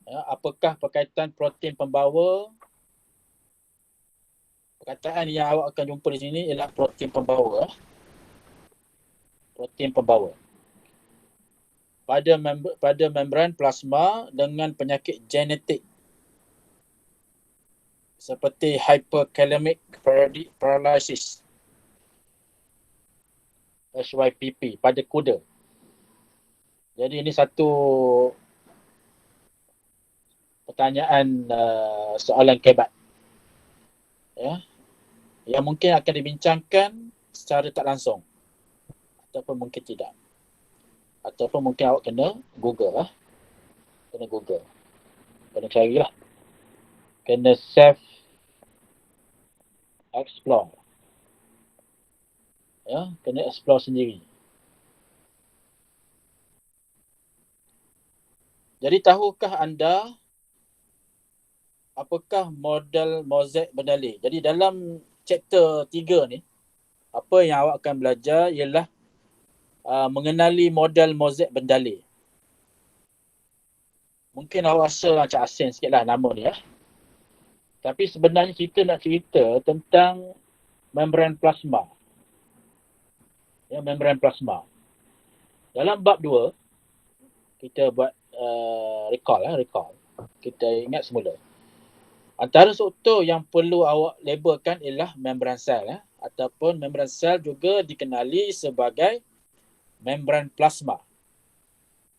Ya, apakah perkaitan protein pembawa? Perkataan yang awak akan jumpa di sini ialah protein pembawa. Protein pembawa. Pada membran plasma dengan penyakit genetik seperti hyperkalemic paralysis HYPP pada kuda. Jadi ini satu pertanyaan soalan kebat, ya, yang mungkin akan dibincangkan secara tak langsung ataupun mungkin tidak, ataupun mungkin awak kena Google lah, kena Google, kena cari lah, kena self explore, ya, kena explore sendiri. Jadi tahukah anda apakah model mozaik berdalih? Jadi dalam chapter 3 ni, apa yang awak akan belajar ialah mengenali model mozaik berdalih. Mungkin awak rasa macam asing sikit lah nama ni, ya. Tapi sebenarnya kita nak cerita tentang membran plasma. Ya, membran plasma. Dalam bab 2, kita buat recall. Kita ingat semula. Antara struktur yang perlu awak labelkan ialah membran sel, ya, ataupun membran sel juga dikenali sebagai membran plasma.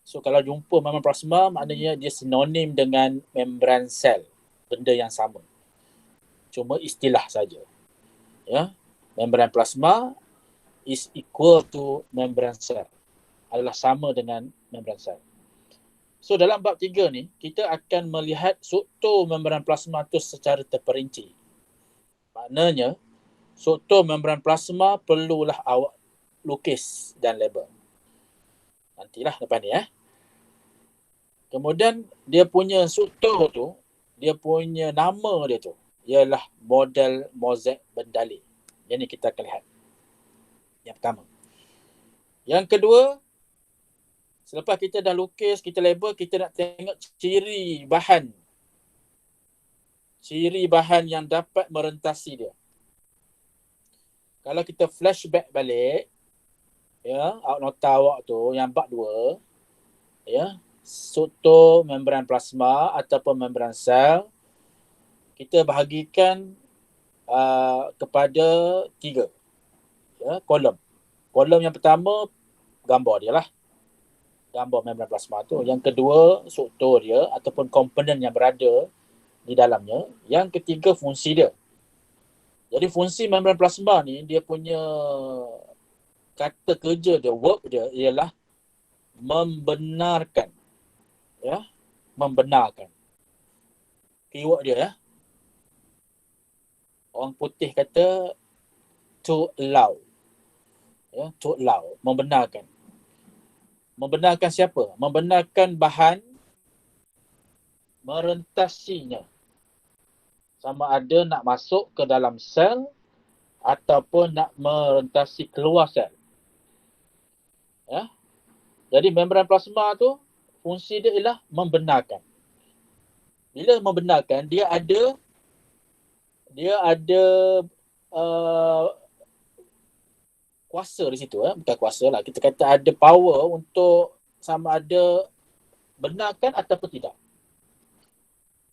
So kalau jumpa membran plasma, maknanya dia sinonim dengan membran sel, benda yang sama. Cuma istilah saja. Ya, membran plasma is equal to membran sel, adalah sama dengan membran sel. So dalam bab 3 ni, kita akan melihat struktur membran plasma tu secara terperinci. Maknanya, struktur membran plasma perlulah awak lukis dan label. Nantilah lepas ni, ya. Kemudian dia punya struktur tu, dia punya nama dia tu ialah model mozaik berdalih. Yang ni kita akan lihat. Yang pertama. Yang kedua, selepas kita dah lukis, kita label, kita nak tengok ciri bahan yang dapat merentasi dia. Kalau kita flashback balik, ya, nota awak tu yang bab 2, ya, struktur membran plasma ataupun membran sel, kita bahagikan kepada 3, ya, kolom. Kolom yang pertama gambar dia lah, gambar membran plasma tu. Yang kedua struktur dia ataupun komponen yang berada di dalamnya. Yang ketiga fungsi dia. Jadi fungsi membran plasma ni, dia punya kata kerja dia, work dia ialah membenarkan, ya, membenarkan. Keyword dia, ya, orang putih kata to allow, ya, to allow, membenarkan. Membenarkan siapa? Membenarkan bahan merentasinya, sama ada nak masuk ke dalam sel ataupun nak merentasi keluar sel, ya. Jadi membran plasma tu fungsi dia ialah membenarkan. Bila membenarkan, dia ada kuasa di situ, bukan kuasa lah, kita kata ada power untuk sama ada benarkan ataupun tidak.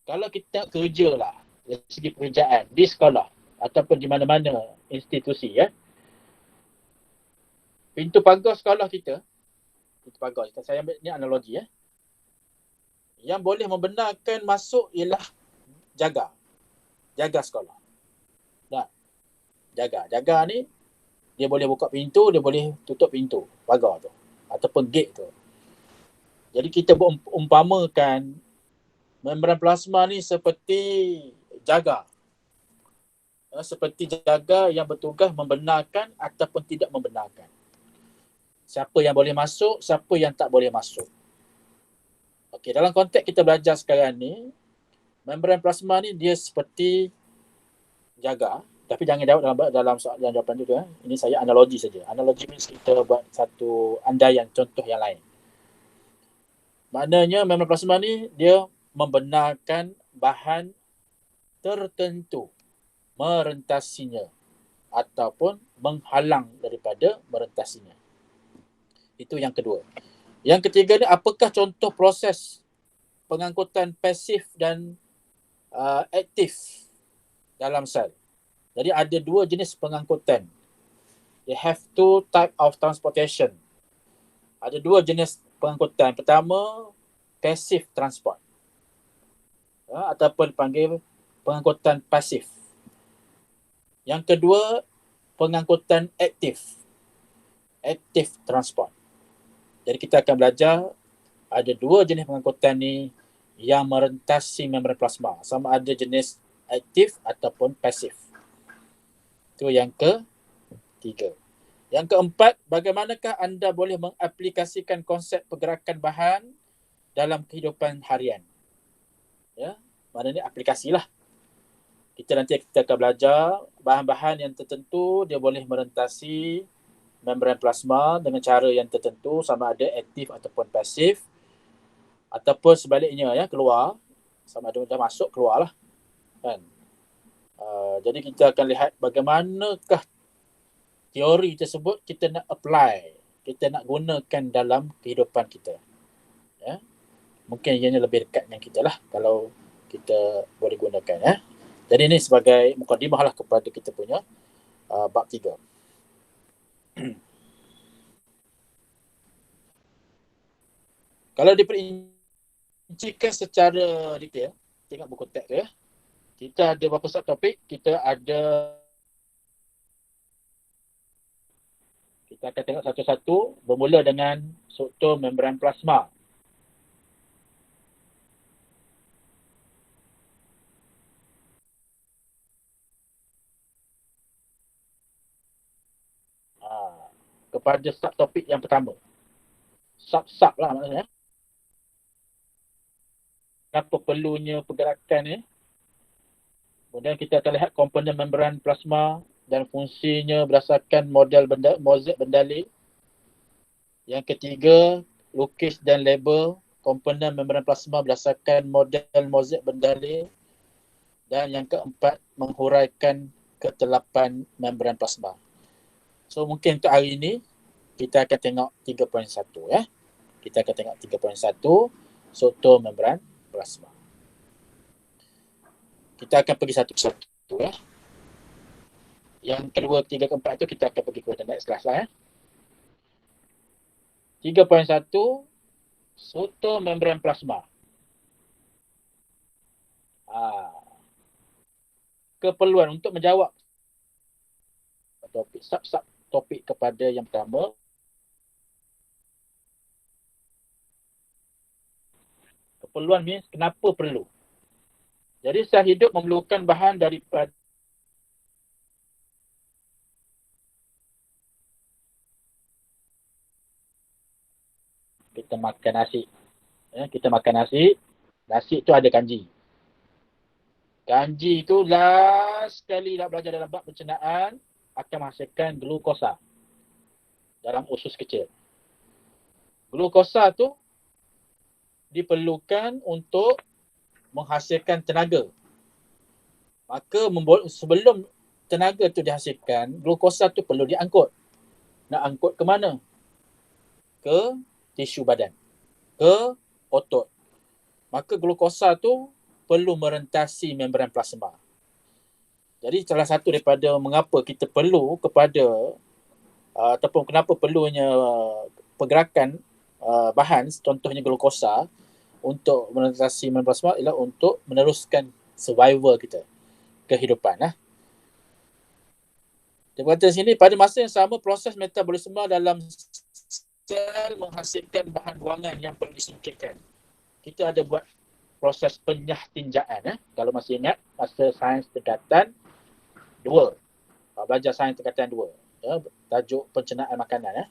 Kalau kita kerja lah, dari segi pekerjaan di sekolah ataupun di mana-mana institusi, ya, pintu pagar sekolah kita, saya ambil ni analogi, ya, yang boleh membenarkan masuk ialah jaga sekolah. Nah, jaga ni dia boleh buka pintu, dia boleh tutup pintu pagar tu ataupun gate tu. Jadi kita umpamakan membran plasma ni seperti jaga, yang bertugas membenarkan ataupun tidak membenarkan. Siapa yang boleh masuk, siapa yang tak boleh masuk. Okey, dalam konteks kita belajar sekarang ni, membran plasma ni dia seperti jaga. Tapi jangan jawab dalam soalan jawapan tu, ya. Ini saya analogi saja. Analogi means kita buat satu andaian contoh yang lain. Maknanya membran plasma ni dia membenarkan bahan tertentu merentasinya ataupun menghalang daripada merentasinya. Itu yang kedua. Yang ketiga ni, apakah contoh proses pengangkutan pasif dan aktif dalam sel. Jadi ada dua jenis pengangkutan. They have two type of transportation. Ada dua jenis pengangkutan. Pertama, passive transport. Ataupun dipanggil pengangkutan pasif. Yang kedua, pengangkutan aktif. Active transport. Jadi kita akan belajar ada dua jenis pengangkutan ni yang merentasi membran plasma. Sama ada jenis aktif ataupun pasif. Itu yang ketiga. Yang keempat, bagaimanakah anda boleh mengaplikasikan konsep pergerakan bahan dalam kehidupan harian? Ya, maknanya aplikasilah. Kita akan belajar bahan-bahan yang tertentu dia boleh merentasi membran plasma dengan cara yang tertentu, sama ada aktif ataupun pasif, ataupun sebaliknya ya, keluar, sama ada dah masuk keluarlah kan. Jadi kita akan lihat bagaimanakah teori tersebut kita nak apply, kita nak gunakan dalam kehidupan kita. Ya. Mungkin ianya lebih dekat dengan kita lah kalau kita boleh gunakan. Ya. Jadi ini sebagai mukadimah lah kepada kita punya bab 3. Kalau diperincikan secara detail, tengok buku teks tu ya. Kita ada berapa subtopik? Kita akan tengok satu-satu, bermula dengan struktur membran plasma. Kepada subtopik yang pertama. Sub-sub lah maksudnya. Kenapa perlunya pergerakan ni? Kemudian kita akan lihat komponen membran plasma dan fungsinya berdasarkan model mozaik bendalih. Yang ketiga, lukis dan label komponen membran plasma berdasarkan model mozaik bendalih. Dan yang keempat, menghuraikan ketelapan membran plasma. So mungkin untuk hari ini kita akan tengok 3.1 ya. Kita akan tengok 3.1 struktur membran plasma. Kita akan pergi satu-satu ya. Yang kedua, ketiga, keempat tu kita akan pergi ke next class lah ya. 3.1 struktur membran plasma. Keperluan untuk menjawab topik sub-sub topik kepada yang pertama. Keperluan means kenapa perlu. Jadi sel hidup memerlukan bahan daripada kita makan nasi. Ya, kita makan nasi. Nasi tu ada kanji. Kanji tu last sekali nak belajar dalam bab pencernaan akan menghasilkan glukosa dalam usus kecil. Glukosa tu diperlukan untuk menghasilkan tenaga. Maka sebelum tenaga tu dihasilkan, glukosa tu perlu diangkut. Nak angkut ke mana? Ke tisu badan, ke otot. Maka glukosa tu perlu merentasi membran plasma. Jadi salah satu daripada mengapa kita perlu kepada ataupun kenapa perlunya pergerakan bahan, contohnya glukosa, untuk merentasi membran plasma ialah untuk meneruskan survival kita, kehidupan. Dia kata sini, pada masa yang sama proses metabolisme dalam sel menghasilkan bahan buangan yang perlu disingkirkan. Kita ada buat proses penyahtinjaan. Kalau masih ingat masa sains tingkatan 2. Belajar sains tingkatan 2. Tajuk pencernaan makanan.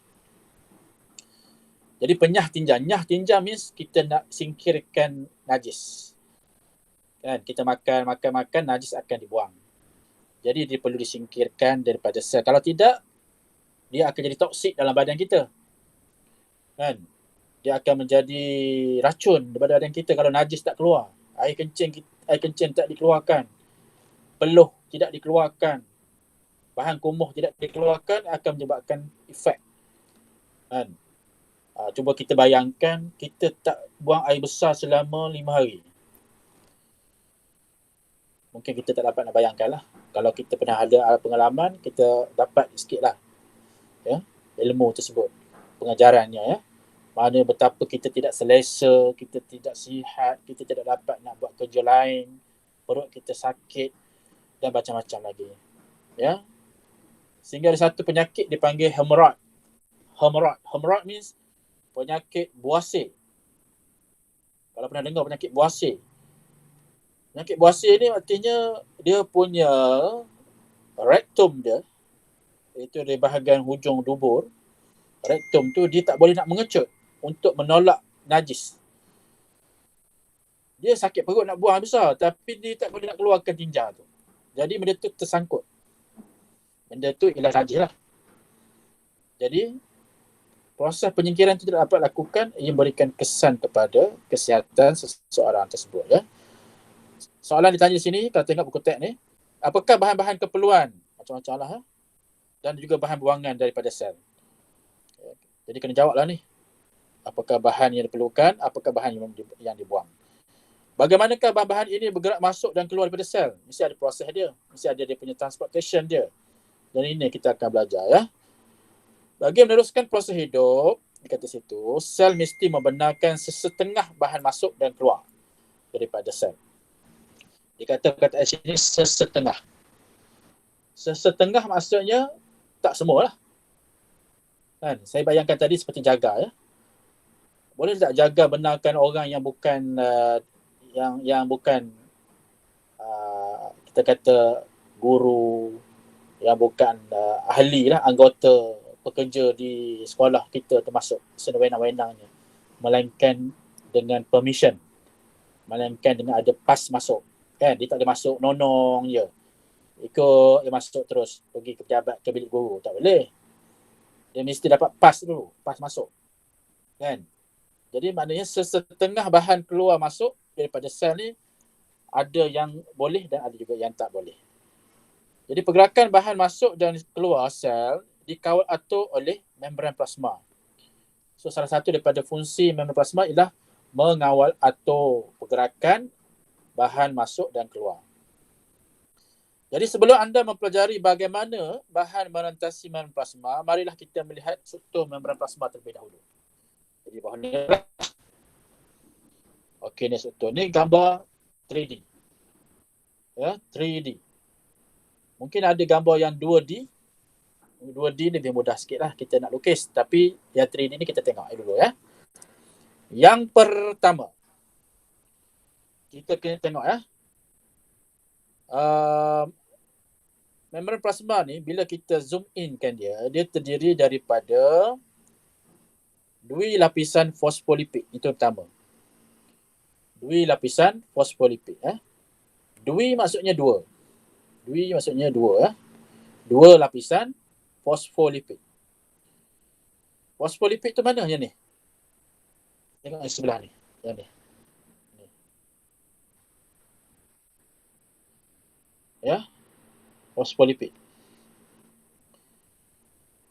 Jadi penyahtinjaan. Nyahtinjaan means kita nak singkirkan najis. Kan? Kita makan, najis akan dibuang. Jadi dia perlu disingkirkan daripada sel. Kalau tidak, dia akan jadi toksik dalam badan kita. Kan? dia akan menjadi racun daripada badan kita kalau najis tak keluar. Air kencing tak dikeluarkan. Peluh tidak dikeluarkan. Bahan kumuh tidak dikeluarkan akan menyebabkan efek. Kan? Cuba kita bayangkan kita tak buang air besar selama 5 hari. Mungkin kita tak dapat nak bayangkan lah. Kalau kita pernah ada pengalaman, kita dapat sikit lah ya, ilmu tersebut, pengajarannya ya. Mana betapa kita tidak selesa, kita tidak sihat, kita tidak dapat nak buat kerja lain, perut kita sakit dan macam-macam lagi. Ya. Sehingga ada satu penyakit dipanggil hemorrhoid. Hemorrhoid means penyakit buasir. Kalau pernah dengar penyakit buasir. Penyakit buasir ni artinya dia punya rektum dia, itu di bahagian hujung dubur, rektum tu dia tak boleh nak mengecut untuk menolak najis. Dia sakit perut nak buang besar, tapi dia tak boleh nak keluarkan tinja tu. Jadi benda tu tersangkut. Benda tu ialah najis lah. Jadi proses penyingkiran itu tidak dapat lakukan, ia memberikan kesan kepada kesihatan seseorang tersebut ya. Soalan ditanya di sini, kalau tengok buku teks ni, apakah bahan-bahan keperluan? Macam-macam lah. Dan juga bahan buangan daripada sel. Jadi kena jawab lah ni. Apakah bahan yang diperlukan, apakah bahan yang dibuang. Bagaimanakah bahan-bahan ini bergerak masuk dan keluar daripada sel? Mesti ada proses dia. Mesti ada dia punya transportation dia. Dan ini kita akan belajar ya. Bagi meneruskan proses hidup, dikata situ, sel mesti membenarkan sesetengah bahan masuk dan keluar daripada sel. Dikata perkataan sini sesetengah. Sesetengah maksudnya tak semua lah. Kan? Saya bayangkan tadi seperti jaga ya. Boleh tak jaga benarkan orang yang bukan yang bukan kita kata guru, yang bukan ahli lah, anggota pekerja di sekolah kita termasuk sewenang-wenangnya, melainkan dengan permission, melainkan dengan ada pas masuk kan. Dia tak ada masuk nonong je, ikut dia masuk terus pergi ke pejabat ke bilik guru, tak boleh. Dia mesti dapat pas dulu, pas masuk kan. Jadi maknanya sesetengah bahan keluar masuk daripada sel ni, ada yang boleh dan ada juga yang tak boleh. Jadi pergerakan bahan masuk dan keluar sel dikawal atur oleh membran plasma. So salah satu daripada fungsi membran plasma ialah mengawal atur pergerakan bahan masuk dan keluar. Jadi sebelum anda mempelajari bagaimana bahan merentasi membran plasma, marilah kita melihat struktur membran plasma terlebih dahulu. Jadi bawah ni lah. Okey, ni struktur. Ni gambar 3D. Ya, 3D. Mungkin ada gambar yang 2D. 2D ni lebih mudah sikit lah kita nak lukis. Tapi yang 3D ni kita tengok dulu ya. Yang pertama, kita kena tengok ya. Membran plasma ni bila kita zoom in kan dia terdiri daripada 2 lapisan fosfolipid. Itu pertama. 2 lapisan fosfolipid. 2 maksudnya 2. 2 maksudnya 2. 2 lapisan fosfolipid. Fosfolipid tu mana yang ni? Tengok yang sebelah ni. Yang ni. Ya. Fosfolipid.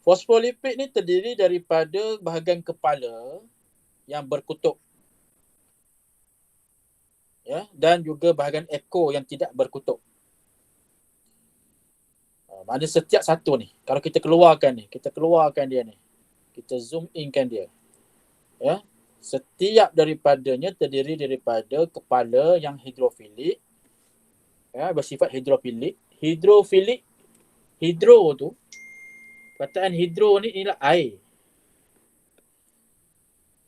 Fosfolipid ni terdiri daripada bahagian kepala yang berkutub. Ya, dan juga bahagian ekor yang tidak berkutub. Mana setiap satu ni, kalau kita keluarkan dia ni. Kita zoom in kan dia. Ya. Setiap daripadanya terdiri daripada kepala yang hidrofilik. Ya, bersifat hidrofilik. Hidro tu, perkataan hidro ni ialah air.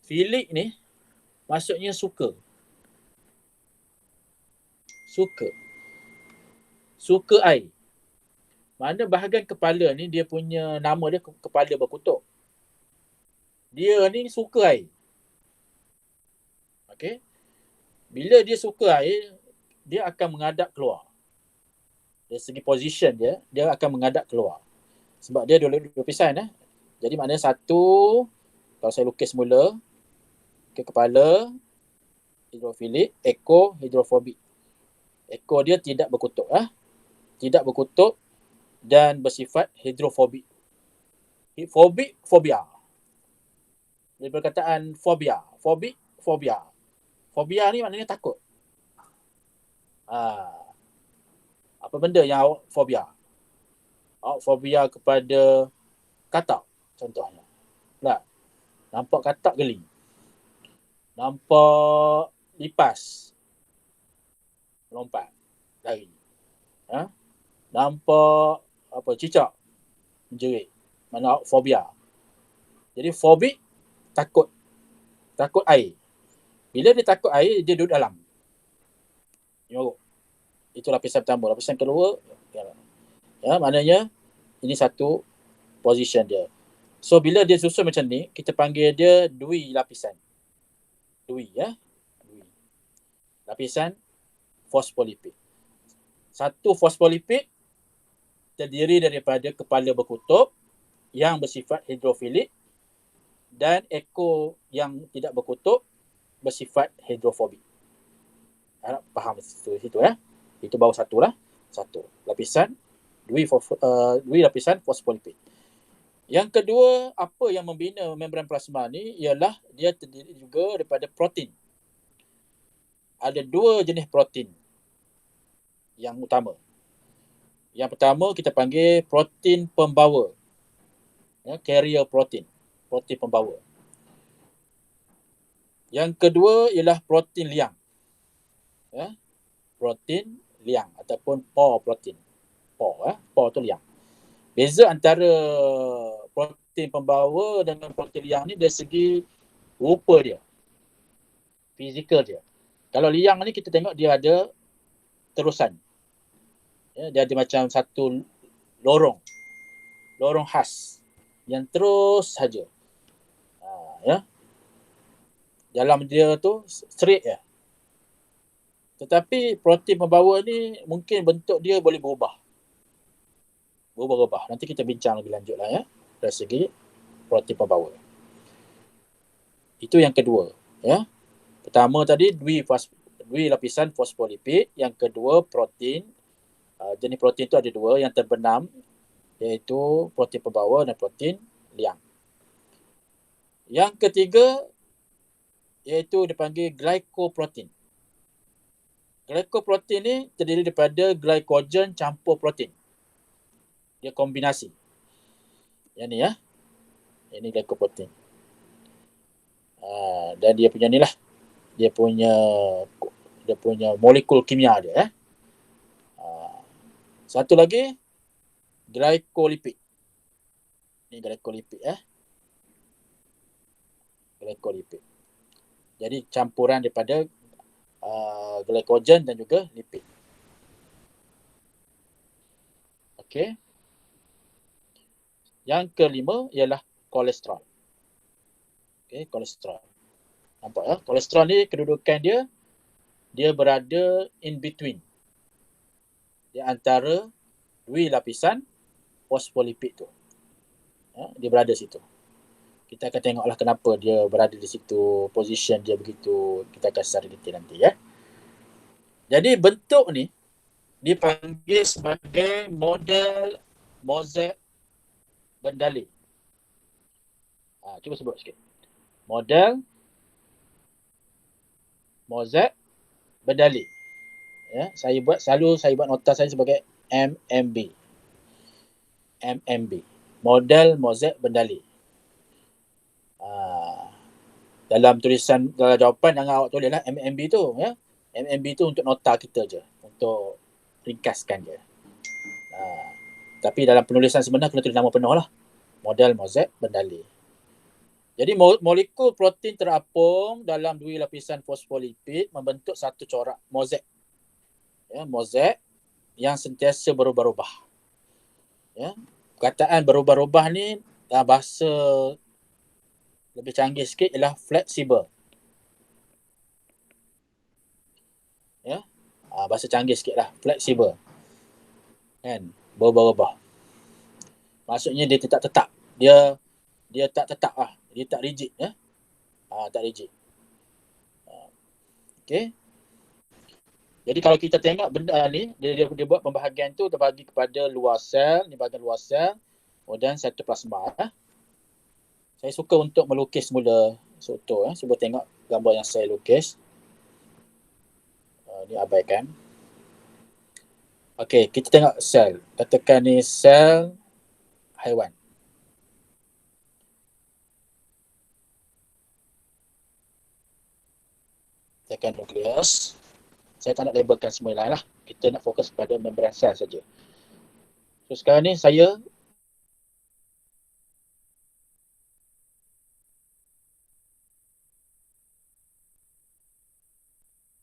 Filik ni maksudnya suka. Suka air. Mana bahagian kepala ni dia punya nama dia kepala berkutub. Dia ni suka air. Okey. Bila dia suka air, dia akan menghadap keluar. Dari segi position dia akan menghadap keluar. Sebab dia dua lapisan Jadi maknanya satu, kalau saya lukis mula, kepala hidrofilik, ekor hidrofobik. Ekor dia tidak berkutub, tidak berkutub dan bersifat hidrofobik. Fobik, fobia. Dari perkataan fobia, fobik, fobia. Fobia ni maknanya takut. Apa benda yang awak fobia? Awak fobia kepada katak contohnya. Tak? Nampak katak geli. Nampak lipas lompat lari. Nampak cicak menjerit. Mana awak fobia. Jadi fobik takut air. Bila dia takut air, dia duduk dalam. Nyorok. Itu lapisan pertama. Lapisan kedua, maknanya ini satu position dia. So bila dia susun macam ni, kita panggil dia dui lapisan. Dui. Lapisan fosfolipid. Satu fosfolipid terdiri daripada kepala berkutub yang bersifat hidrofilik dan ekor yang tidak berkutub bersifat hidrofobik. Harap faham situ ya. Itu baru satu lah. Satu. Lapisan dui lapisan fosfolipid. Yang kedua, apa yang membina membran plasma ni ialah dia terdiri juga daripada protein. Ada dua jenis protein yang utama. Yang pertama kita panggil protein pembawa. Carrier protein. Protein pembawa. Yang kedua ialah protein liang. Protein liang ataupun pore protein. Pore tu liang. Beza antara protein pembawa dengan protein liang ni dari segi rupa dia. Fizikal dia. Kalau liang ni kita tengok dia ada terusan. Dia ada macam satu lorong khas yang terus saja. Dalam dia tu straight ya. Tetapi protein pembawa ni mungkin bentuk dia boleh berubah. Nanti kita bincang lebih lanjut lah dari segi protein pembawa. Itu yang kedua. Pertama tadi dui lapisan fosfolipid. Yang kedua protein. Jenis protein itu ada dua yang terbenam, iaitu protein pembawa dan protein liang. Yang ketiga iaitu dipanggil glycoprotein. Glycoprotein ni terdiri daripada glycogen campur protein. Dia kombinasi. Yang ni Ini glycoprotein. Dan dia punya ni lah. Dia punya molekul kimia dia. Satu lagi glycolipid. Ini glycolipid Glycolipid. Jadi campuran daripada glycogen dan juga lipid. Okey. Yang kelima ialah kolesterol. Okey, kolesterol. Nampak kolesterol ni kedudukan dia berada in between. Di antara dui lapisan fosfolipid tu. Dia berada situ. Kita akan tengoklah kenapa dia berada di situ, position dia begitu. Kita akan secara detail nanti Jadi bentuk ni dipanggil sebagai model mozaik bendalih. Cuba sebut sikit. Model mozaik bendalih. Saya buat nota saya sebagai MMB. Model mozaik bendalih. Dalam jawapan jangan awak tulislah MMB tu MMB tu untuk nota kita je, untuk ringkaskan je. Tapi dalam penulisan sebenar kena tulis nama penuh lah. Model mozaik bendalih. Jadi molekul protein terapung dalam dui lapisan fosfolipid membentuk satu corak mozaik. Mozaik yang sentiasa berubah-ubah. Perkataan berubah-ubah ni bahasa lebih canggih sikit ialah fleksibel. Bahasa canggih sikit lah, fleksibel. Berubah-ubah. Maksudnya dia tak tetap. Dia tak tetap lah. Dia tak rigid. Tak rigid. Okey. Jadi kalau kita tengok benda ni, dia buat pembahagian tu, dia bagi kepada luar sel, ni bahagian luar sel, kemudian cytoplasma. Saya suka untuk melukis mula soto. Cuba tengok gambar yang saya lukis. Ni abaikan. Okey, kita tengok sel. Katakan ni sel haiwan. Tekan nukleus. Saya tak nak labelkan semua lain lah. Kita nak fokus pada membran sel saja. So sekarang ni saya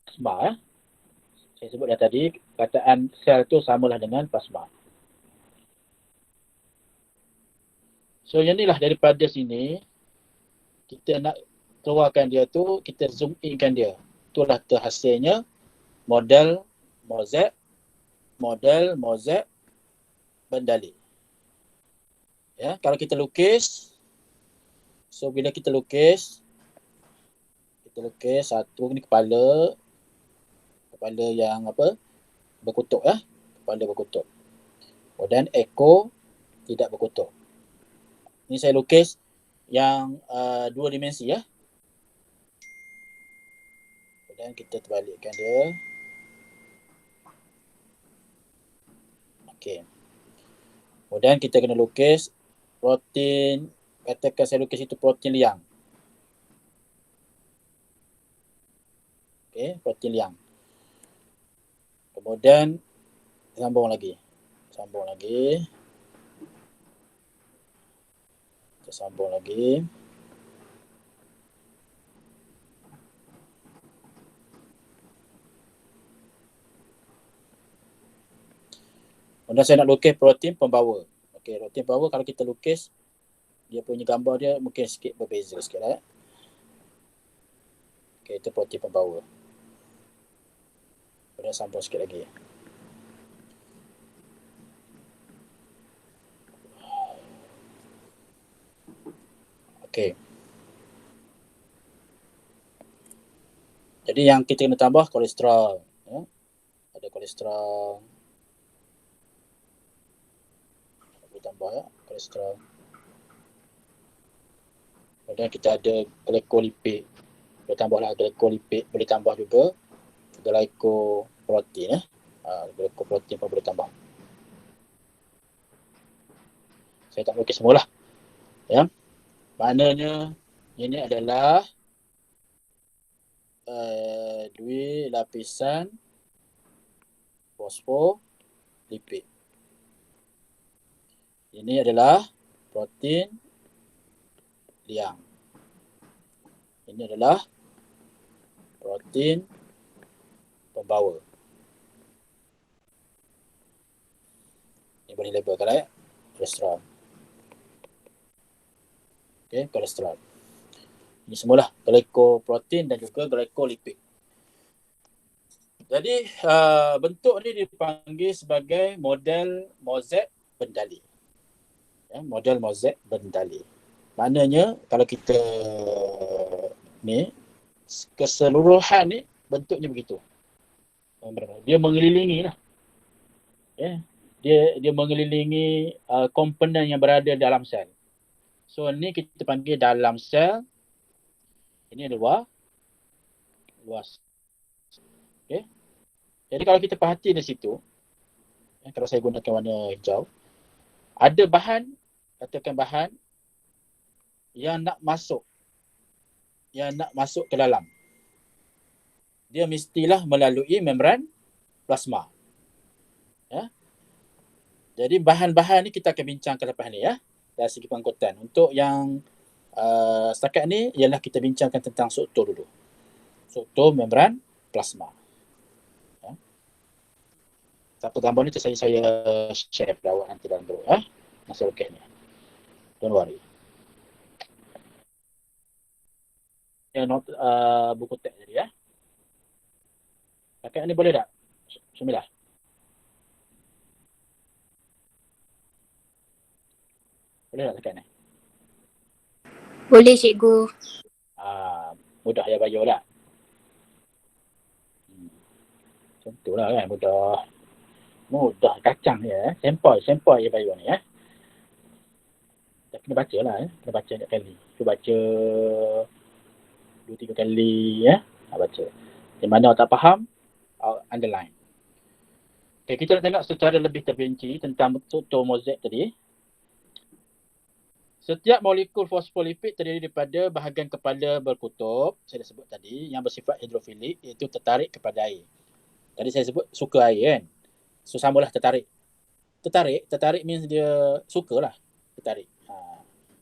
plasma. Saya sebut dah tadi, kataan sel tu samalah dengan plasma. So yang inilah daripada sini, kita nak keluarkan dia tu, kita zoom inkan dia. Itulah terhasilnya model mozaik bendali. Ya, kalau kita lukis, so bila kita lukis satu ni kepala yang apa? Berkutub ya. Kepala berkutub. Kemudian ekor tidak berkutub. Ini saya lukis yang 2 dimensi ya. Kemudian kita terbalikkan dia. Okey. Kemudian kita kena lukis protein, katakan saya lukis itu protein liang. Okey, protein liang. Kemudian sambung lagi. Kita sambung lagi. Kemudian saya nak lukis protein pembawa. Okey, protein pembawa kalau kita lukis, dia punya gambar dia mungkin sikit berbeza sikit lah. Okey, itu protein pembawa. Kemudian sambung sikit lagi. Okey. Jadi yang kita kena tambah kolesterol. Ya. Ada kolesterol. Boleh tambah ya, kolesterol. Kemudian kita ada glycolipid. Boleh tambahlah glycolipid. Boleh tambah juga glycoprotein. Glycoprotein pun boleh tambah. Saya tak lukis semua lah. Ya. Maknanya ini adalah dua lapisan fosfolipid. Ini adalah protein liang. Ini adalah protein pembawa. Ini boleh labelkan ya. Kolesterol. Okey, kolesterol. Ini semualah glycoprotein dan juga glycolipid. Jadi bentuk ni dipanggil sebagai model mozaik bendali. Ya, model mozaik bendali. Maknanya kalau kita ni keseluruhan ni bentuknya begitu. Dia mengelilingi lah. Ya, dia mengelilingi komponen yang berada dalam sel. So ni kita panggil dalam sel. Ini luar. Luas. Okey. Jadi kalau kita perhati di situ, kalau saya gunakan warna hijau, ada bahan, katakan bahan yang nak masuk ke dalam. Dia mestilah melalui membran plasma. Ya. Jadi bahan-bahan ni kita akan bincangkan lepas ni ya, dari segi pengangkutan. Untuk yang setakat ni ialah kita bincangkan tentang struktur dulu. Struktur membran plasma. Ya. Satu gambar ni saya share pada awak nanti dalam grup ya. Masa lukis ni. Don't worry. Yang buku teks tadi ya. Setakat ni boleh tak? Bismillah. Boleh tak setakat ni? Boleh cikgu. Mudah ya Bayu lah. Contohlah kan, mudah kacang ya. Sempoi ya bayu ni ya. Kena baca lah ya. Kena baca banyak kali. Kena baca 2-3 kali ya. Baca. Di mana tak faham, underline. Okay, kita nak tengok secara lebih terperinci tentang struktur mozaik tadi. Setiap molekul fosfolipid terdiri daripada bahagian kepala berkutub, saya dah sebut tadi, yang bersifat hidrofilik, iaitu tertarik kepada air. Tadi saya sebut suka air kan. So samalah tertarik. Tertarik means dia sukalah. Tertarik.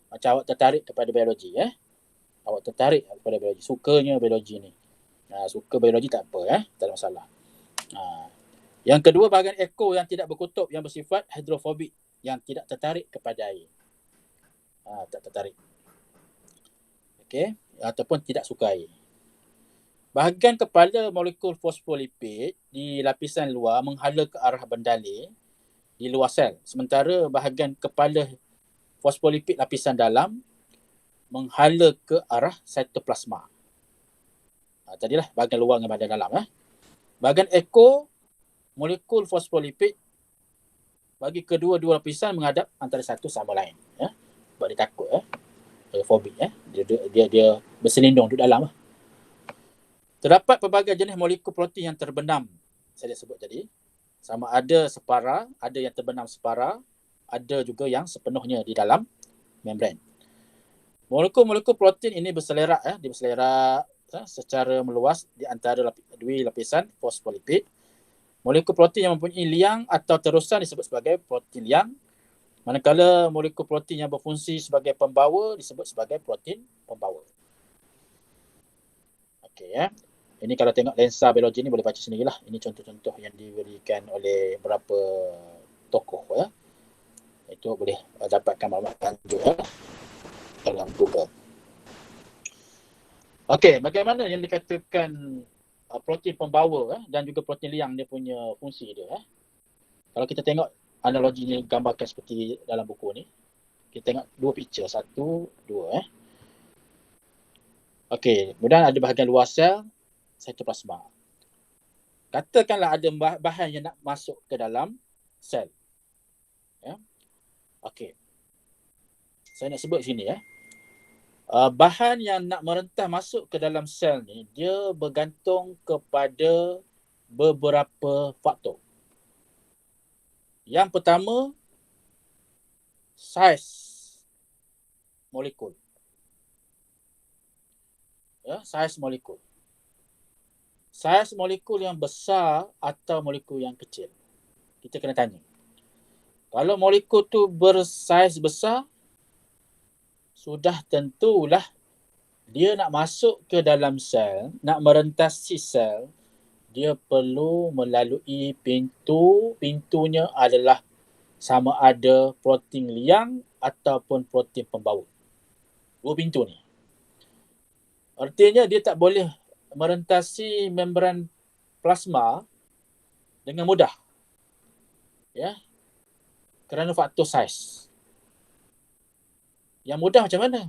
Macam awak tertarik kepada biologi ya. Awak tertarik kepada biologi. Sukanya biologi ni. Suka biologi tak apa tak ada masalah. Yang kedua, bahagian eko yang tidak berkutub yang bersifat hidrofobik, yang tidak tertarik kepada air. Tak tertarik. Okey, ataupun tidak suka air. Bahagian kepala molekul fosfolipid di lapisan luar menghala ke arah bendalir di luar sel. Sementara bahagian kepala fosfolipid lapisan dalam menghala ke arah cytoplasma. Tadilah bahagian luar dengan bahagian dalam. Bahagian eko molekul fosfolipid bagi kedua-dua lapisan menghadap antara satu sama lain. Sebab dia takut. Fobik. Dia berselindung duduk dalam. Terdapat pelbagai jenis molekul protein yang terbenam. Saya dah sebut tadi. Sama ada separa, ada yang terbenam separa, ada juga yang sepenuhnya di dalam membran. Molekul-molekul protein ini berselerak. Dia berselerak secara meluas di antara dua lapisan fosfolipid. Molekul protein yang mempunyai liang atau terusan disebut sebagai protein liang. Manakala molekul protein yang berfungsi sebagai pembawa disebut sebagai protein pembawa. Okey ya. Ini kalau tengok lensa biologi ni boleh baca sendirilah. Ini contoh-contoh yang diberikan oleh beberapa tokoh ya. Itu boleh dapatkan maklumat lanjut dalam Google. Okey, bagaimana yang dikatakan protein pembawa dan juga protein liang dia punya fungsi dia Kalau kita tengok analogi ni gambarkan seperti dalam buku ni. Kita tengok dua picture, 1, 2 Okey, kemudian ada bahagian luar sel cytoplasma. Katakanlah ada bahan yang nak masuk ke dalam sel. Okey. Saya nak sebut sini bahan yang nak merentah masuk ke dalam sel ni, dia bergantung kepada beberapa faktor. Yang pertama, saiz molekul. Saiz molekul. Saiz molekul yang besar atau molekul yang kecil. Kita kena tanya. Kalau molekul tu bersaiz besar, sudah tentulah dia nak masuk ke dalam sel, nak merentasi sel, dia perlu melalui pintu. Pintunya adalah sama ada protein liang ataupun protein pembawa. Dua pintu ni. Artinya dia tak boleh merentasi membran plasma dengan mudah. Kerana faktor saiz. Yang mudah macam mana?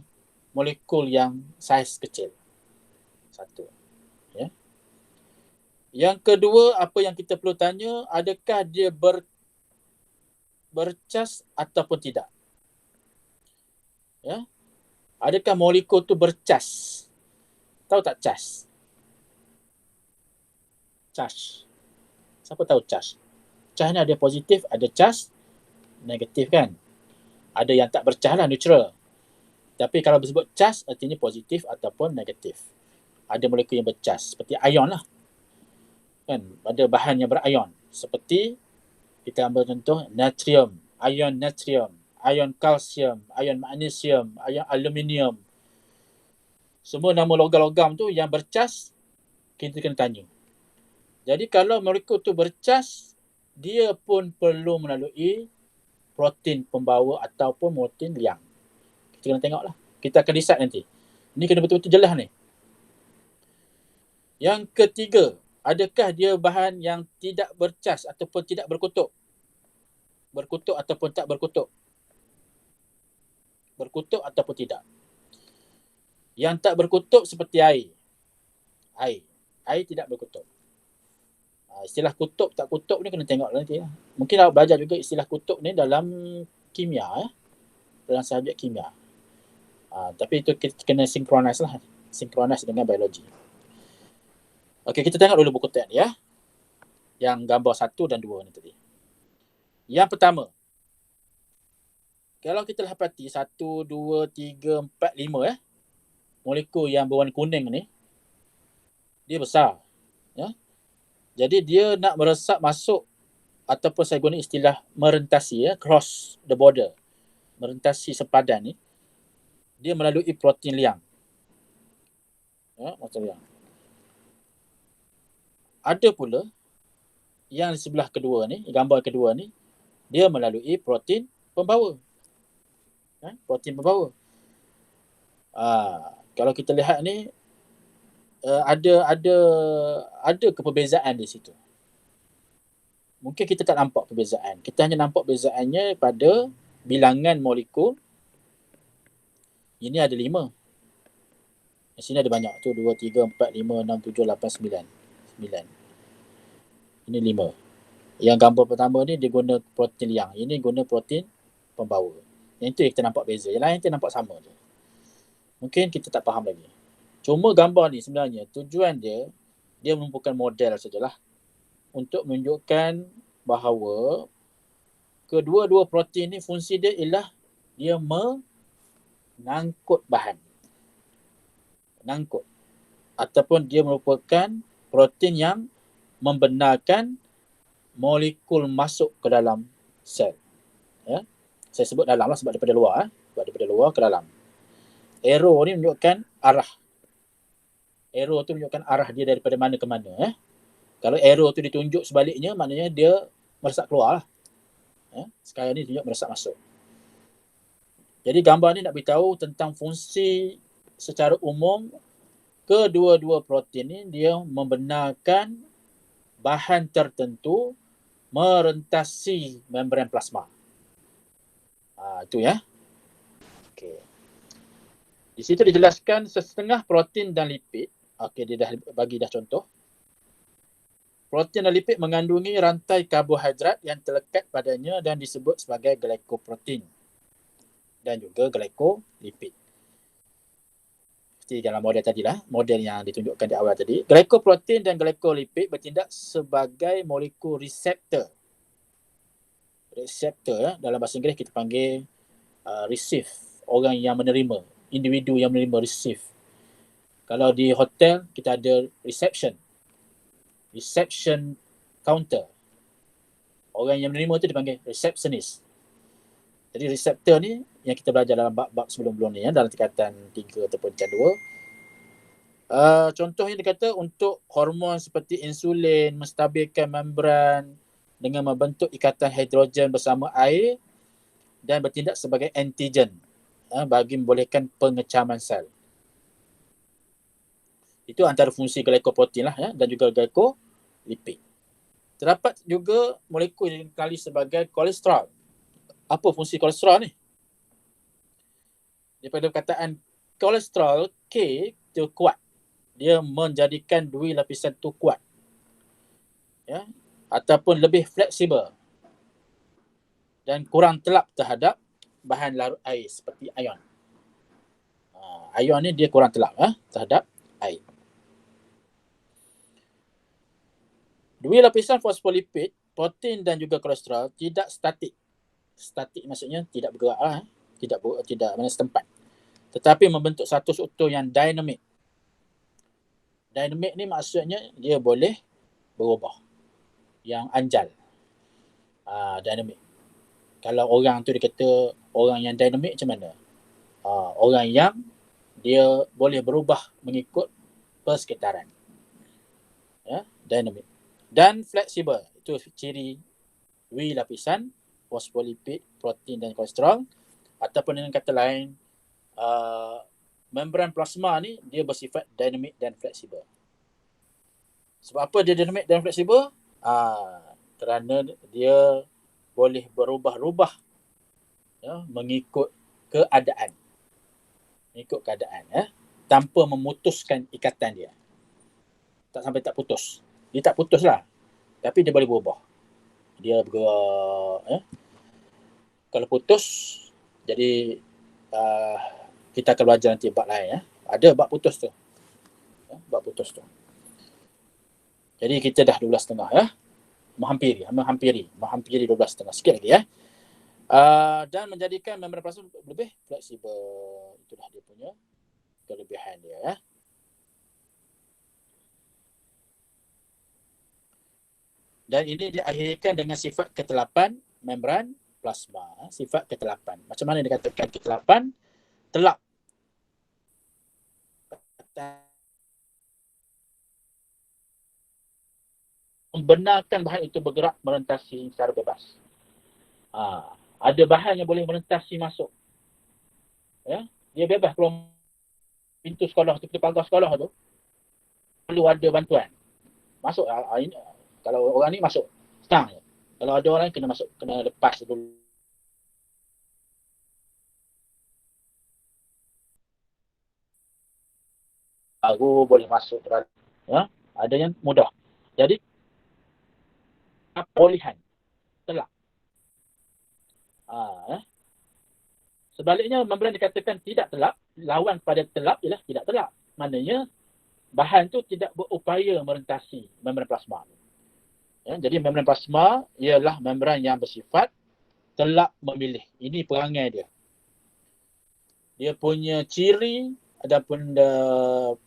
Molekul yang saiz kecil. 1. Yang kedua, apa yang kita perlu tanya, adakah dia bercas ataupun tidak? Adakah molekul tu bercas? Tahu tak cas? Charge. Siapa tahu charge? Charge ni ada positif, ada charge negatif kan? Ada yang tak bercas lah, neutral. Tapi kalau disebut charge, artinya positif ataupun negatif. Ada molekul yang bercas, seperti ion lah. Kan? Ada bahan yang berion. Seperti, kita ambil contoh, natrium, ion kalsium, ion magnesium, ion aluminium. Semua nama logam-logam tu yang bercas, kita kena tanya. Jadi kalau molekul tu bercas, dia pun perlu melalui protein pembawa ataupun protein liang. Kita kena tengoklah. Kita akan decide nanti. Ini kena betul-betul jelas ni. Yang ketiga, adakah dia bahan yang tidak bercas ataupun tidak berkutub? Berkutub ataupun tak berkutub? Berkutub ataupun tidak? Yang tak berkutub seperti air. Air tidak berkutub. Istilah kutub tak kutub ni kena tengok nanti. Mungkin awak belajar juga istilah kutub ni dalam kimia, dalam subjek kimia. Tapi itu kita kena synchronize lah. Synchronize dengan biologi. Okey, kita tengok dulu buku teks ni ya. Yang gambar 1 dan 2 ni tadi. Yang pertama, kalau kita dapati 1, 2, 3, 4, 5 molekul yang berwarna kuning ni, dia besar. Ya. Jadi dia nak meresap masuk, ataupun saya guna istilah merentasi, cross the border, merentasi sepadan ni, dia melalui protein liang. Macam liang. Ada pula yang di sebelah kedua ni, gambar kedua ni, dia melalui protein pembawa. Protein pembawa. Kalau kita lihat ni, ada keperbezaan di situ. Mungkin kita tak nampak perbezaan. Kita hanya nampak perbezaannya pada bilangan molekul. Ini ada 5. Di sini ada banyak. Tu 2, 3, 4, 5, 6, 7, 8, 9. Ini 5. Yang gambar pertama ni dia guna protein liang. Ini guna protein pembawa. Yang itu yang kita nampak beza. Yang lain kita nampak sama je. Mungkin kita tak faham lagi. Cuma gambar ni sebenarnya tujuan dia menumpukan model sajalah. Untuk menunjukkan bahawa kedua-dua protein ni fungsi dia ialah dia mengangkut bahan. Mengangkut. Ataupun dia merupakan protein yang membenarkan molekul masuk ke dalam sel. Ya. Saya sebut dalam lah sebab daripada luar. Sebab daripada luar ke dalam. Arrow ni menunjukkan arah. Arrow tu menunjukkan arah dia daripada mana ke mana. Kalau arrow tu ditunjuk sebaliknya, maknanya dia meresap keluar lah. Sekarang ni tunjuk meresap masuk. Jadi gambar ni nak beritahu tentang fungsi secara umum kedua-dua protein ni dia membenarkan bahan tertentu merentasi membran plasma. Itu ya. Okey. Di situ dijelaskan setengah protein dan lipid. Okey, dia dah bagi dah contoh. Protein dan lipid mengandungi rantai karbohidrat yang terlekat padanya dan disebut sebagai glycoprotein dan juga glycolipid. Seperti dalam model tadilah, model yang ditunjukkan di awal tadi. Glycoprotein dan glycolipid bertindak sebagai molekul reseptor. Reseptor dalam bahasa Inggeris kita panggil receive, orang yang menerima, individu yang menerima, receive. Kalau di hotel kita ada reception counter. Orang yang menerima tu dipanggil receptionist. Jadi reseptor ni yang kita belajar dalam bab-bab sebelum-belum ni dalam tingkatan 3 ataupun tingkatan 2. Contohnya dia kata untuk hormon seperti insulin menstabilkan membran dengan membentuk ikatan hidrogen bersama air dan bertindak sebagai antigen bagi membolehkan pengecaman sel. Itu antara fungsi glycoprotein lah dan juga glycolipid. Terdapat juga molekul yang dikenali sebagai kolesterol. Apa fungsi kolesterol ni? Daripada perkataan kolesterol, K itu kuat. Dia menjadikan dui lapisan tu kuat. Ya, ataupun lebih fleksibel dan kurang telap terhadap bahan larut air seperti ion. Ion ni dia kurang telap terhadap air. Dui lapisan fosfolipid, protein dan juga kolesterol tidak statik. Statik maksudnya tidak bergerak, tidak mana setempat. Tetapi membentuk satu struktur yang dinamik. Dinamik ni maksudnya dia boleh berubah. Yang anjal. Dinamik. Kalau orang tu dia kata orang yang dinamik macam mana? Orang yang dia boleh berubah mengikut persekitaran. Ya, dinamik. Dan fleksibel. Itu ciri dui lapisan fosfolipid, protein dan kolesterol. Ataupun dengan kata lain, membran plasma ni dia bersifat dinamik dan fleksibel. Sebab apa dia dinamik dan fleksibel? Kerana dia boleh berubah-ubah mengikut keadaan. Tanpa memutuskan ikatan dia. Tak sampai tak putus. Dia tak putus lah. Tapi dia boleh berubah. Dia bergerak, kalau putus, jadi kita akan belajar nanti bab lain. Ada bab putus tu. Bab putus tu. Jadi kita dah 12.30 ya. Menghampiri 12.30. Sikit lagi ya. Dan menjadikan membran plasma lebih fleksibel. Itulah dia punya kelebihan dia ya. Dan ini diakhirkan dengan sifat ke-8 membran plasma. Sifat ke-8. Macam mana dikatakan ke-8? Telap. Membenarkan bahan itu bergerak merentasi secara bebas. Ada bahan yang boleh merentasi masuk. Ya, dia bebas keluar pintu sekolah tu, pintu pagar sekolah tu. Perlu ada bantuan. Masuk ini, kalau orang ni masuk senang je. Kalau ada orang kena masuk, kena lepas dulu. Baru boleh masuk. Ya, ada yang mudah. Jadi perolehan telak. Sebaliknya membran dikatakan tidak telap, lawan kepada telap ialah tidak telap. Maknanya bahan tu tidak berupaya merentasi membran plasma. Ya, jadi membran plasma ialah membran yang bersifat telap memilih. Ini perangai dia. Dia punya ciri adapun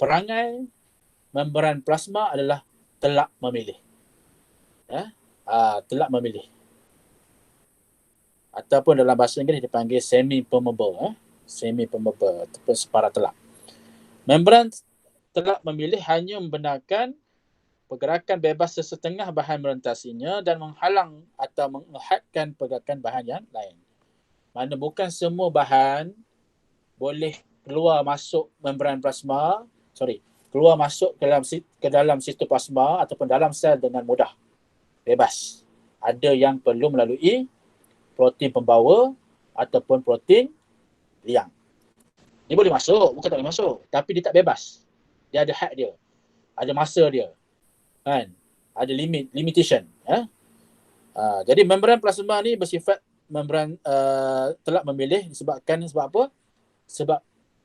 perangai membran plasma adalah telap memilih. Ya, telap memilih. Ataupun dalam bahasa Inggeris dipanggil semi-permeable. Semi-permeable ataupun separa telap. Membran telap memilih hanya membenarkan pergerakan bebas sesetengah bahan merentasinya dan menghalang atau menghadkan pergerakan bahan yang lain. Mana bukan semua bahan boleh keluar masuk membran plasma, keluar masuk ke dalam sitoplasma ataupun dalam sel dengan mudah. Bebas. Ada yang perlu melalui protein pembawa ataupun protein liang. Dia boleh masuk, bukan tak boleh masuk, tapi dia tak bebas. Dia ada had dia. Ada masa dia. Kan? Ada limitation, ya. Jadi membran plasma ni bersifat membran telap memilih disebabkan sebab apa? Sebab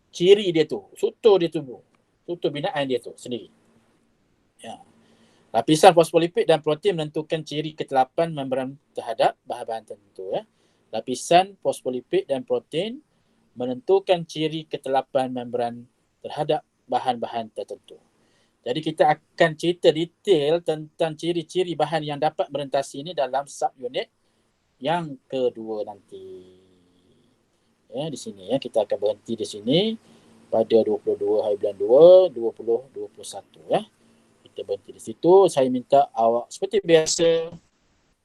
ciri dia tu, struktur dia tu, struktur binaan dia tu sendiri. Ya. Lapisan fosfolipid dan protein menentukan ciri ketelapan membran terhadap bahan-bahan tertentu. Ya. Lapisan fosfolipid dan protein menentukan ciri ketelapan membran terhadap bahan-bahan tertentu. Jadi kita akan cerita detail tentang ciri-ciri bahan yang dapat merentasi ini dalam subunit yang kedua nanti. Ya, di sini ya, kita akan berhenti di sini pada 22 hari bulan 2 2021 ya. Kita berhenti di situ. Saya minta awak seperti biasa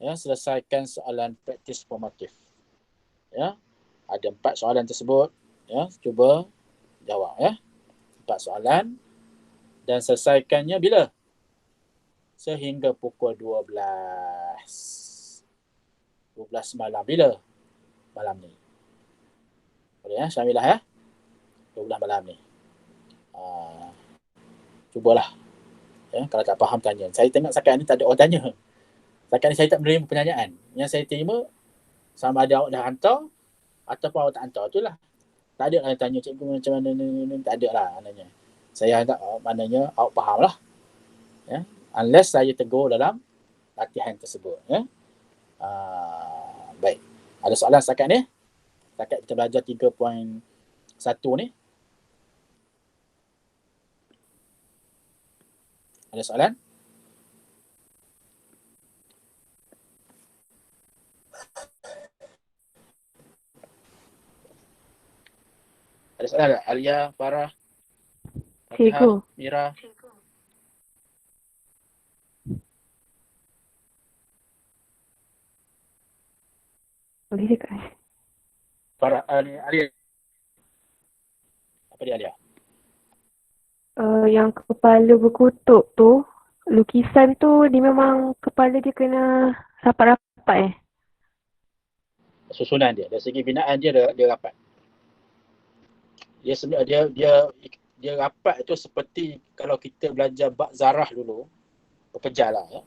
ya, selesaikan soalan praktis formatif. Ya. Ada 4 soalan tersebut ya, cuba jawab ya. 4 soalan dan selesaikannya bila? Sehingga pukul 12 malam. Bila? Malam ni. Boleh ya, Syamilah ya? 12 malam ni. Cubalah. Ya, kalau tak faham tanya. Saya tengok setakat ni tak ada orang tanya. Setakat ni saya tak menerima pertanyaan. Yang saya terima sama ada awak dah hantar ataupun awak tak hantar. Itulah. Tak ada lah tanya cikgu macam mana ni. Tak ada lah maknanya. Saya hantar maknanya awak faham lah. Ya. Unless saya tegur dalam latihan tersebut. Ya. Baik. Ada soalan setakat ni? Setakat kita belajar 3.1 ni. Ada soalan? Ada soalan tak? Alia, Farah, Cikgu. Mira. Boleh dekat. Farah, Alia. Apa dia Alia? Yang kepala berkutuk tu, lukisan tu dia memang kepala dia kena rapat-rapat Susunan dia. Dari segi binaan dia rapat. Dia sebenarnya dia rapat itu seperti kalau kita belajar bab zarah dulu, pekerja lah ya.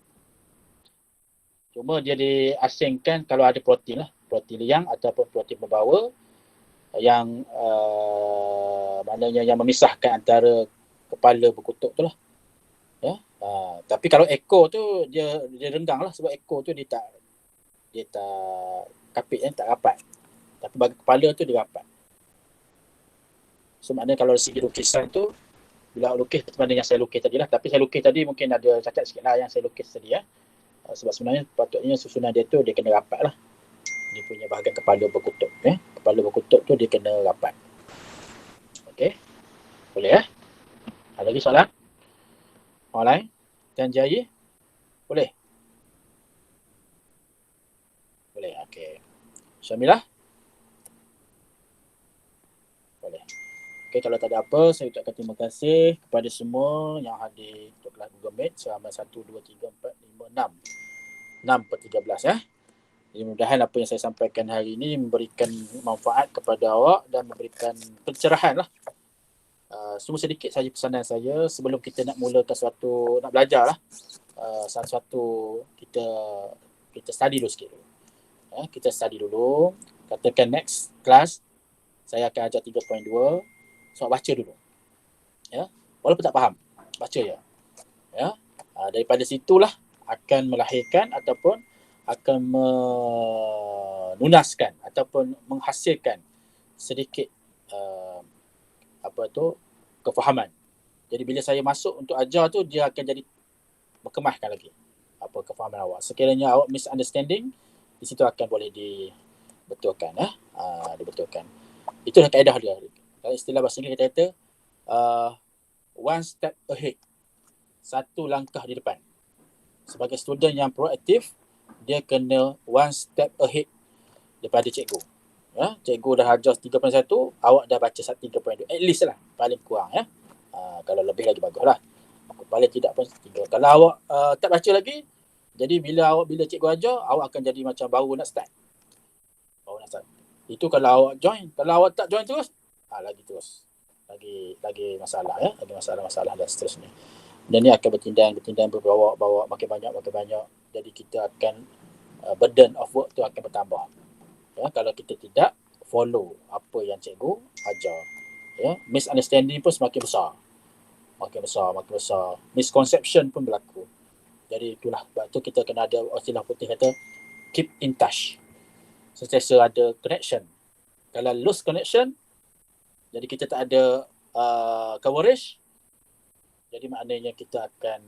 Cuma dia diasingkan kalau ada protein lah. Protein liang ataupun protein pembawa yang maknanya yang memisahkan antara kepala berkutub tu lah. Ya. Tapi kalau ekor tu dia renggang lah sebab ekor tu dia tak kapit, tak rapat. Tapi bagi kepala tu dia rapat. So maknanya kalau segi lukisan tu, bila lukis seperti mana yang saya lukis tadi lah. Tapi saya lukis tadi mungkin ada cacat sikit lah yang saya lukis tadi ya. Sebab sebenarnya patutnya susunan dia tu dia kena rapat lah. Dia punya bahagian kepala berkutub. Kepala berkutub tu dia kena rapat. Okey. Boleh ya? Ada lagi soalan? Orang lain? Tuan Jaya? Boleh? Boleh, okey. Syamilah? Boleh. Okey, kalau tak ada apa, saya ucapkan terima kasih kepada semua yang hadir untuk kelas Google Meet selama 1, 2, 3, 4, 5, 6. 6/13 ya. Jadi mudah-mudahan apa yang saya sampaikan hari ini memberikan manfaat kepada awak dan memberikan pencerahan lah. Semua sedikit saja pesanan saya sebelum kita nak mulakan nak belajar lah. Satu kita study dulu sikit. Kita study dulu. Katakan next class saya akan ajar 3.2. So baca dulu. Ya. Walaupun tak faham, baca ya. Ya. Daripada situlah akan melahirkan ataupun akan menunaskan ataupun menghasilkan sedikit kefahaman. Jadi bila saya masuk untuk ajar tu, dia akan jadi berkemahkan lagi kefahaman awak. Sekiranya awak misunderstanding, di situ akan boleh dibetulkan. Dibetulkan. Itulah kaedah dia. Kalau istilah bahasa Inggeris kita kata one step ahead. Satu langkah di depan. Sebagai student yang proaktif, dia kena one step ahead daripada cikgu. Ya, cikgu dah ajar 3.1, awak dah baca 3.2. At least lah, paling kurang ya. Kalau lebih lagi baguslah. Paling tidak pun 3. Kalau awak tak baca lagi, jadi bila cikgu ajar, awak akan jadi macam baru nak start. Itu kalau awak join. Kalau awak tak join terus, lagi terus. Lagi masalah ya, lagi masalah dan seterusnya. Dan ni akan bertindang berbawa makin banyak. Jadi kita akan burden of work tu akan bertambah. Ya, kalau kita tidak follow apa yang cikgu ajar. Ya, misunderstanding pun semakin besar. Misconception pun berlaku. Jadi itulah, sebab tu kita kena ada istilah putih kata keep in touch. Sentiasa ada connection. Kalau lose connection, jadi kita tak ada coverage, jadi maknanya kita akan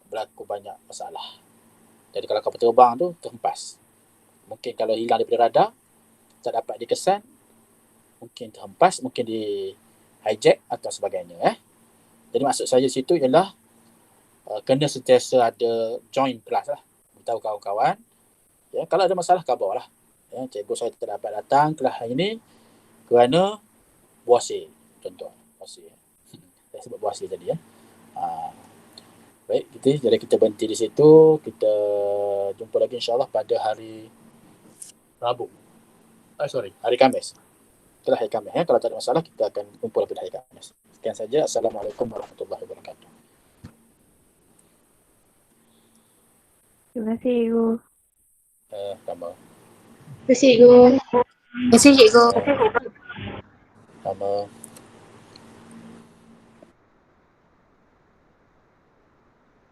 berlaku banyak masalah. Jadi kalau kapal terbang tu terhempas. Mungkin kalau hilang daripada radar, tak dapat dikesan, mungkin terhempas, mungkin di hijack atau sebagainya. Jadi maksud saya situ ialah kena sentiasa ada join kelas lah. Beritahu kawan-kawan. Ya, kalau ada masalah, khabar lah. Ya, cikgu saya tak dapat datang kelas hari ini kerana buasir. Contoh, buasir. Saya sebut buasir tadi ya. Baik, jadi kita berhenti di situ. Kita jumpa lagi insyaAllah pada hari Rabu. Hari Khamis. Itulah hari Khamis. Kalau tak ada masalah, kita akan kumpul pada hari Khamis. Sekian saja. Assalamualaikum warahmatullahi wabarakatuh. Terima kasih, Cikgu. Sama. Terima kasih, Cikgu. Terima kasih, Cikgu. Sama.